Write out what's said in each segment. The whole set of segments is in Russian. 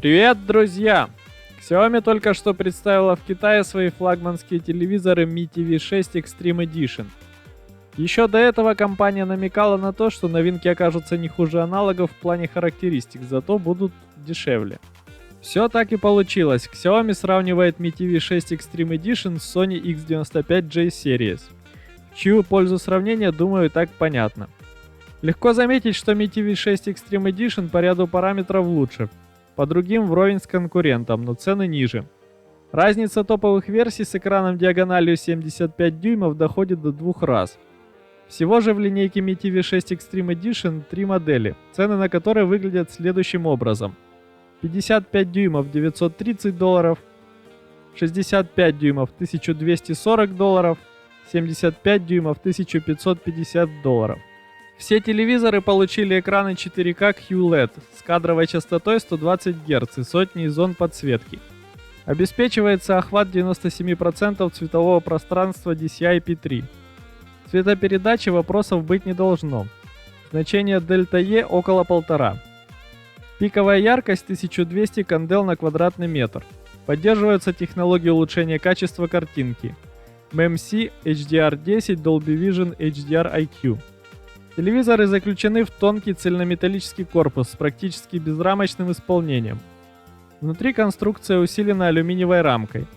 Привет, друзья! Xiaomi только что представила в Китае свои флагманские телевизоры Mi TV 6 Extreme Edition. Еще до этого компания намекала на то, что новинки окажутся не хуже аналогов в плане характеристик, зато будут дешевле. Все так и получилось. Xiaomi сравнивает Mi TV 6 Extreme Edition с Sony X95J Series. В чью пользу сравнения, думаю, и так понятно. Легко заметить, что Mi TV 6 Extreme Edition по ряду параметров лучше, по другим вровень с конкурентом, но цены ниже. Разница топовых версий с экраном диагональю 75 дюймов доходит до 2 раз. Всего же в линейке Mi TV 6 Extreme Edition 3 модели, цены на которые выглядят следующим образом. 55 дюймов $930, 65 дюймов $1240, 75 дюймов $1550. Все телевизоры получили экраны 4K QLED с кадровой частотой 120 Гц и сотней зон подсветки. Обеспечивается охват 97% цветового пространства DCI-P3. Цветопередачи вопросов быть не должно. Значение ΔE около 1,5. Пиковая яркость 1200 кандел на квадратный метр. Поддерживаются технологии улучшения качества картинки. MMC, HDR10, Dolby Vision, HDR-IQ. Телевизоры заключены в тонкий цельнометаллический корпус с практически безрамочным исполнением. Внутри конструкция усилена алюминиевой рамкой.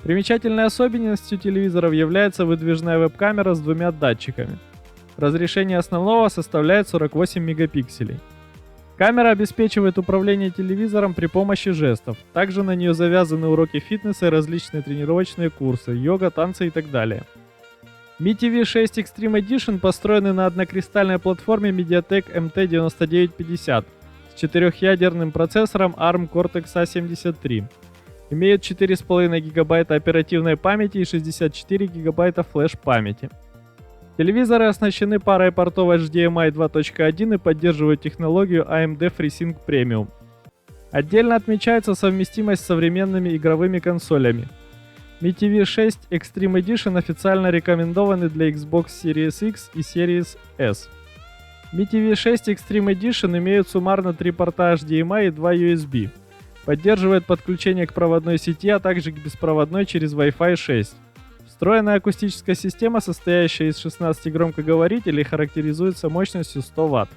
Примечательной особенностью телевизоров является выдвижная веб-камера с двумя датчиками. Разрешение основного составляет 48 мегапикселей. Камера обеспечивает управление телевизором при помощи жестов. Также на нее завязаны уроки фитнеса и различные тренировочные курсы, йога, танцы и так далее. Mi TV 6 Extreme Edition построены на однокристальной платформе MediaTek MT9950 с четырехъядерным процессором ARM Cortex-A73. Имеют 4,5 ГБ оперативной памяти и 64 ГБ флеш-памяти. Телевизоры оснащены парой портов HDMI 2.1 и поддерживают технологию AMD FreeSync Premium. Отдельно отмечается совместимость с современными игровыми консолями. Mi TV 6 Extreme Edition официально рекомендованы для Xbox Series X и Series S. Mi TV 6 Extreme Edition имеют суммарно 3 порта HDMI и 2 USB. Поддерживает подключение к проводной сети, а также к беспроводной через Wi-Fi 6. Встроенная акустическая система, состоящая из 16 громкоговорителей, характеризуется мощностью 100 Вт.